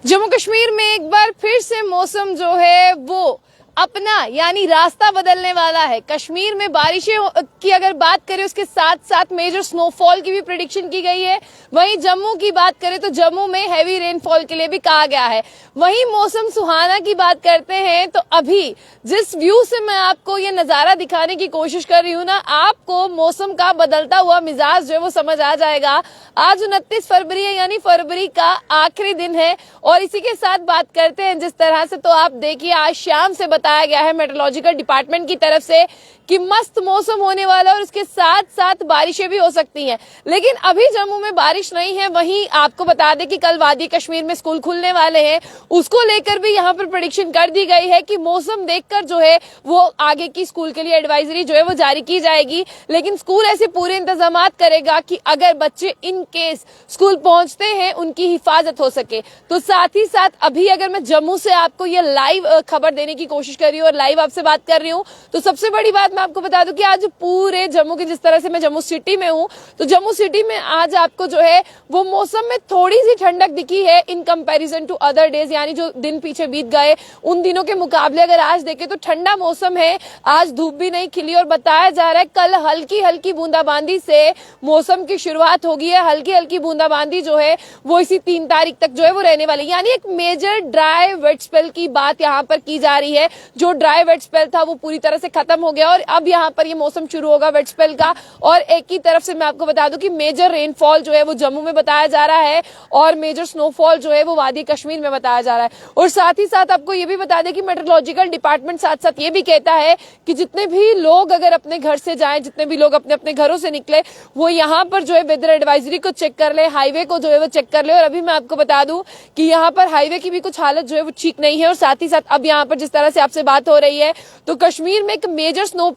जम्मू कश्मीर में एक बार फिर से मौसम जो है वो अपना यानी रास्ता बदलने वाला है। कश्मीर में बारिशें की अगर बात करें उसके साथ साथ मेजर स्नोफॉल की भी प्रेडिक्शन की गई है। वहीं जम्मू की बात करें तो जम्मू में हैवी रेनफॉल के लिए भी कहा गया है। वहीं मौसम सुहाना की बात करते हैं तो अभी जिस व्यू से मैं आपको ये नजारा दिखाने की कोशिश कर रही हूँ ना, आपको मौसम का बदलता हुआ मिजाज जो है वो समझ आ जाएगा। आज 29 फरवरी है यानी फरवरी का आखिरी दिन है और इसी के साथ बात करते हैं जिस तरह से, तो आप देखिए आज शाम से बताया गया है मेट्रोलॉजिकल डिपार्टमेंट की तरफ से कि मस्त मौसम होने वाला है और उसके साथ साथ बारिशें भी हो सकती हैं। लेकिन अभी जम्मू में बारिश नहीं है। वहीं आपको बता दें कि कल वादी कश्मीर में स्कूल खुलने वाले हैं, उसको लेकर भी यहाँ पर प्रेडिक्शन कर दी गई है कि मौसम देखकर जो है वो आगे की स्कूल के लिए एडवाइजरी जो है वो जारी की जाएगी। लेकिन स्कूल ऐसे पूरे इंतजाम करेगा कि अगर बच्चे इन केस स्कूल पहुंचते हैं उनकी हिफाजत हो सके। तो साथ ही साथ अभी अगर मैं जम्मू से आपको ये लाइव खबर देने की कोशिश कर रही हूँ और लाइव आपसे बात कर रही हूँ, तो सबसे बड़ी बात मैं आपको बता दूं कि आज पूरे जम्मू के, जिस तरह से मैं जम्मू सिटी में हूं, तो जम्मू सिटी में आज आपको जो है वो मौसम में थोड़ी सी ठंडक दिखी है in comparison to other days, यानी जो दिन पीछे बीत गए उन दिनों के मुकाबले अगर आज देखें तो ठंडा मौसम है। आज धूप भी नहीं खिली और बताया जा रहा है कल हल्की हल्की बूंदाबांदी से मौसम की शुरुआत होगी है। हल्की हल्की बूंदाबांदी जो है वो इसी 3 तारीख तक जो है वो रहने वाली, यानी एक मेजर ड्राई वेट स्पेल की बात यहाँ पर की जा रही है। जो ड्राई वेट स्पेल था वो पूरी तरह से खत्म हो गया और अब यहाँ पर ये मौसम शुरू होगा वेट स्पेल का। और एक ही तरफ से मैं आपको बता दूं कि मेजर रेनफॉल जो है वो जम्मू में बताया जा रहा है और मेजर स्नोफॉल जो है वो वादी कश्मीर में बताया जा रहा है। और साथ ही साथ आपको ये भी बता दें कि मेट्रोलॉजिकल डिपार्टमेंट साथ साथ ये भी कहता है कि जितने भी लोग अगर अपने घर से जाएं, जितने भी लोग अपने अपने घरों से निकले, वो यहाँ पर जो है वेदर एडवाइजरी को चेक कर ले, हाईवे को जो है वो चेक कर ले। और अभी मैं आपको बता दूं कि यहाँ पर हाईवे की भी कुछ हालत जो है वो ठीक नहीं है। और साथ ही साथ अब यहाँ पर जिस तरह से आपसे बात हो रही है तो कश्मीर में एक मेजर स्नो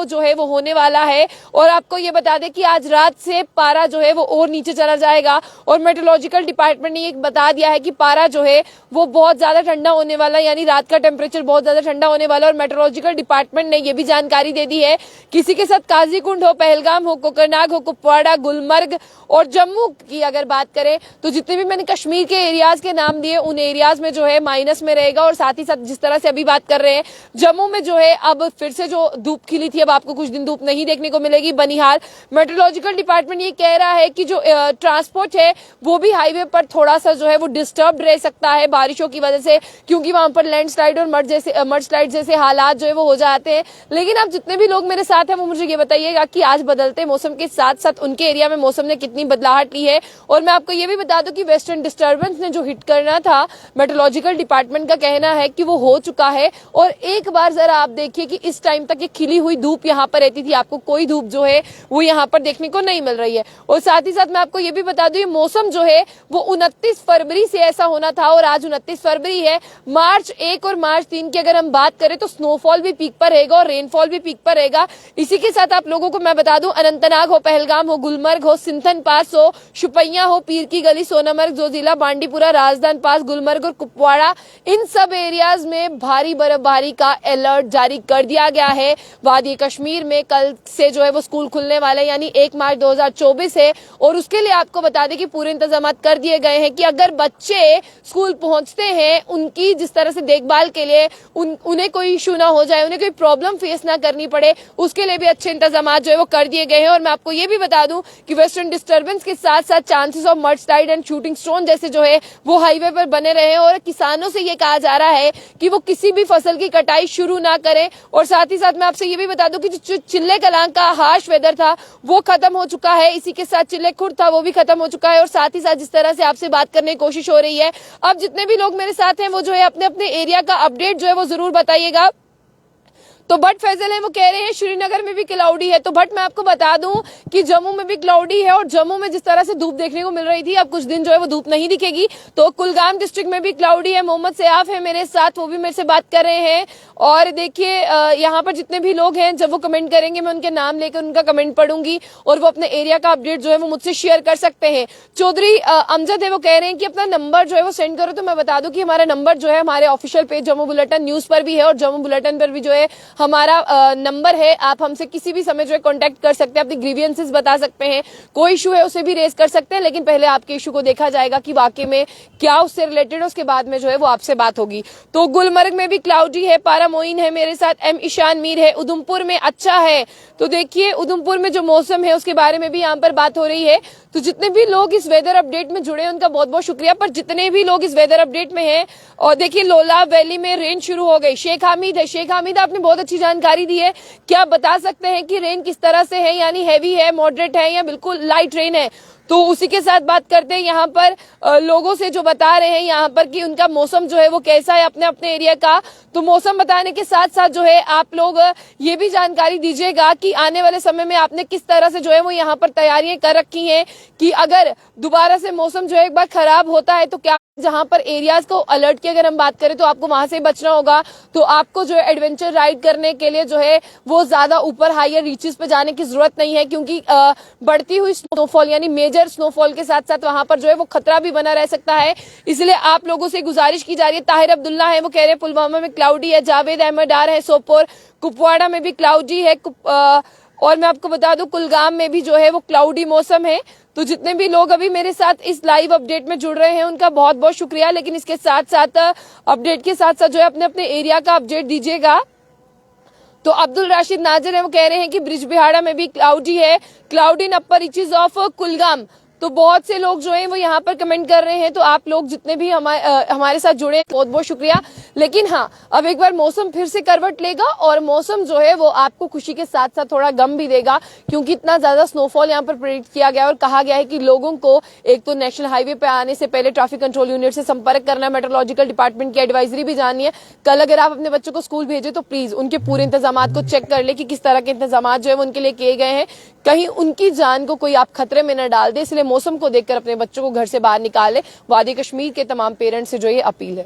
जो है वो होने वाला है। और आपको ये बता दें कि आज रात से पारा जो है वो और नीचे चला जाएगा और मेट्रोलॉजिकल डिपार्टमेंट ने ये बता दिया है कि पारा जो है वो बहुत ज्यादा ठंडा होने वाला है, यानी रात का टेम्परेचर बहुत ज्यादा ठंडा होने वाला है। और मेट्रोलॉजिकल डिपार्टमेंट ने ये भी जानकारी दे दी है किसी के साथ काजीकुंड हो, पहलगाम हो, कोकरनाग हो, कुपवाड़ा, गुलमर्ग और जम्मू की अगर बात करें तो जितने भी मैंने कश्मीर के एरियाज के नाम दिए उन एरियाज में जो है माइनस में रहेगा। और साथ ही साथ जिस तरह से अभी बात कर रहे हैं जम्मू में जो है अब फिर से जो धूप खिली थी अब आपको कुछ दिन धूप नहीं देखने को मिलेगी। बनिहाल मेट्रोलॉजिकल डिपार्टमेंट ये कह रहा है कि जो ट्रांसपोर्ट है वो भी हाईवे पर थोड़ा सा जो है वो डिस्टर्ब रह सकता है बारिशों की वजह से, क्योंकि वहां पर लैंडस्लाइड और मड स्लाइड जैसे हालात जो है वो हो जाते हैं। लेकिन आप जितने भी लोग मेरे साथ हैं वो मुझे ये बताइएगा कि आज बदलते मौसम के साथ साथ उनके एरिया में मौसम ने कितनी बदलाहट ली है। और मैं आपको ये भी बता दूं कि वेस्टर्न डिस्टर्बेंस ने जो हिट करना था मेट्रोलॉजिकल डिपार्टमेंट का कहना है कि वो हो चुका है। और एक बार जरा आप देखिए कि इस टाइम तक ये खिली हुई धूप यहाँ पर रहती थी, आपको कोई धूप जो है वो यहाँ पर देखने को नहीं मिल रही है। और साथ ही साथ मैं आपको ये भी बता दूं ये मौसम जो है वो 29 फरवरी से ऐसा होना था और आज 29 फरवरी है। मार्च 1 और मार्च 3 की अगर हम बात करें तो स्नोफॉल भी पीक पर रहेगा और रेनफॉल भी पीक पर रहेगा। इसी के साथ आप लोगों को मैं बता दूं अनंतनाग हो, पहलगाम हो, गुलमर्ग हो, सिंथन पास हो, शुपैया हो, पीर की गली, सोनामर्ग, जोजिला, बांडीपुरा, राजदान पास, गुलमर्ग और कुपवाड़ा, इन सब एरियाज में भारी बर्फबारी का अलर्ट जारी कर दिया गया है। वादी कश्मीर में कल से जो है वो स्कूल खुलने वाले यानी 1 मार्च 2024 है और उसके लिए आपको बता दें कि पूरे इंतजाम कर दिए गए हैं कि अगर बच्चे स्कूल पहुंचते हैं उनकी जिस तरह से देखभाल के लिए उन्हें कोई इशू ना हो जाए, उन्हें कोई प्रॉब्लम फेस ना करनी पड़े, उसके लिए भी अच्छे इंतजाम जो है वो कर दिए गए हैं। और मैं आपको ये भी बता दूं कि वेस्टर्न डिस्टर्बेंस के साथ साथ chances of mud slide and shooting stone जैसे जो है वो हाईवे पर बने रहे और किसानों से ये कहा जा रहा है कि वो किसी भी फसल की कटाई शुरू ना करें। और साथ ही साथ मैं आपसे ये भी बता दूं कि जो चिल्ले कलां का हार्श वेदर था वो खत्म हो चुका है, इसी के साथ चिल्ले खुर्द था वो भी खत्म हो चुका है। और साथ ही साथ जिस तरह से आपसे बात करने की कोशिश हो रही है, अब जितने भी लोग मेरे साथ हैं वो जो है अपने अपने एरिया का अपडेट जो है वो जरूर बताइएगा। तो भट्ट फैजल है वो कह रहे हैं श्रीनगर में भी क्लाउडी है, तो भट्ट मैं आपको बता दूं कि जम्मू में भी क्लाउडी है और जम्मू में जिस तरह से धूप देखने को मिल रही थी अब कुछ दिन जो है वो धूप नहीं दिखेगी। तो कुलगाम डिस्ट्रिक्ट में भी क्लाउडी है। मोहम्मद सयाफ है मेरे साथ, वो भी मेरे से बात कर रहे हैं। और देखिए यहाँ पर जितने भी लोग हैं जब वो कमेंट करेंगे मैं उनके नाम लेकर उनका कमेंट पढ़ूंगी और वो अपने एरिया का अपडेट जो है वो मुझसे शेयर कर सकते हैं। चौधरी अमजद है वो कह रहे हैं कि अपना नंबर जो है वो सेंड करो, तो मैं बता दूं कि हमारा नंबर जो है हमारे official page Jammu bulletin news पर भी है और जम्मू बुलेटिन पर भी जो है हमारा नंबर है, आप हमसे किसी भी समय जो है कॉन्टेक्ट कर सकते हैं, अपनी ग्रीवियंसेस बता सकते हैं, कोई इशू है उसे भी रेज कर सकते हैं, लेकिन पहले आपके इशू को देखा जाएगा कि वाकई में क्या उससे रिलेटेड है, उसके बाद में जो है वो आपसे बात होगी। तो गुलमर्ग में भी क्लाउडी है, पारा मोइन है मेरे साथ, एम ईशान मीर है, उधमपुर में अच्छा है। तो देखिए उधमपुर में जो मौसम है उसके बारे में भी यहाँ पर बात हो रही है। तो जितने भी लोग इस वेदर अपडेट में जुड़े हैं उनका बहुत बहुत शुक्रिया। पर जितने भी लोग इस वेदर अपडेट में हैं, और देखिए लोला वैली में रेन शुरू हो गई। शेख हामिद है, शेख हामिद आपने बहुत अच्छी जानकारी दी है, क्या बता सकते हैं कि रेन किस तरह से है, यानी हैवी है, मॉडरेट है या बिल्कुल लाइट रेन है? तो उसी के साथ बात करते हैं यहाँ पर लोगों से जो बता रहे हैं यहाँ पर कि उनका मौसम जो है वो कैसा है अपने अपने एरिया का। तो मौसम बताने के साथ साथ जो है आप लोग ये भी जानकारी दीजिएगा कि आने वाले समय में आपने किस तरह से जो है वो यहाँ पर तैयारियां कर रखी हैं कि अगर दोबारा से मौसम जो है एक बार खराब होता है तो क्या जहां पर एरियाज को अलर्ट की अगर हम बात करें तो आपको वहां से बचना होगा। तो आपको जो है एडवेंचर राइड करने के लिए जो है वो ज्यादा ऊपर हायर रीचेस पे जाने की जरूरत नहीं है, क्योंकि बढ़ती हुई स्नोफॉल यानी मेजर स्नोफॉल के साथ साथ वहां पर जो है वो खतरा भी बना रह सकता है। इसलिए आप लोगों से गुजारिश की जा रही है। ताहिर अब्दुल्ला है, वो कह रहे हैं पुलवामा में क्लाउडी है। जावेद अहमद डार है सोपोर, कुपवाड़ा में भी क्लाउडी है, और मैं आपको बता दूं कुलगाम में भी जो है वो क्लाउडी मौसम है। तो जितने भी लोग अभी मेरे साथ इस लाइव अपडेट में जुड़ रहे हैं उनका बहुत बहुत शुक्रिया। लेकिन इसके साथ साथ अपडेट के साथ साथ जो है अपने अपने एरिया का अपडेट दीजिएगा। तो अब्दुल राशिद नाजर है, वो कह रहे हैं कि ब्रिजबिहाड़ा में भी क्लाउडी है, cloud in upper reaches of Kulgam. तो बहुत से लोग जो हैं वो यहाँ पर कमेंट कर रहे हैं। तो आप लोग जितने भी हमारे साथ जुड़े बहुत बहुत शुक्रिया। लेकिन हाँ, अब एक बार मौसम फिर से करवट लेगा और मौसम जो है वो आपको खुशी के साथ साथ थोड़ा गम भी देगा, क्योंकि इतना ज्यादा स्नोफॉल यहाँ पर प्रेडिक्ट किया गया और कहा गया है कि लोगों को एक तो नेशनल हाईवे पे आने से पहले ट्रैफिक कंट्रोल यूनिट से संपर्क करना है, मेट्रोलॉजिकल डिपार्टमेंट की एडवाइजरी भी जाननी है। कल अगर आप अपने बच्चों को स्कूल भेजे तो प्लीज उनके पूरे इंतजाम को चेक कर ले कि किस तरह के इंतजाम जो है वो उनके लिए किए गए हैं, कहीं उनकी जान को कोई आप खतरे में न डाल दे। इसलिए मौसम को देखकर अपने बच्चों को घर से बाहर निकाले। वादी कश्मीर के तमाम पेरेंट्स से जो ये अपील है।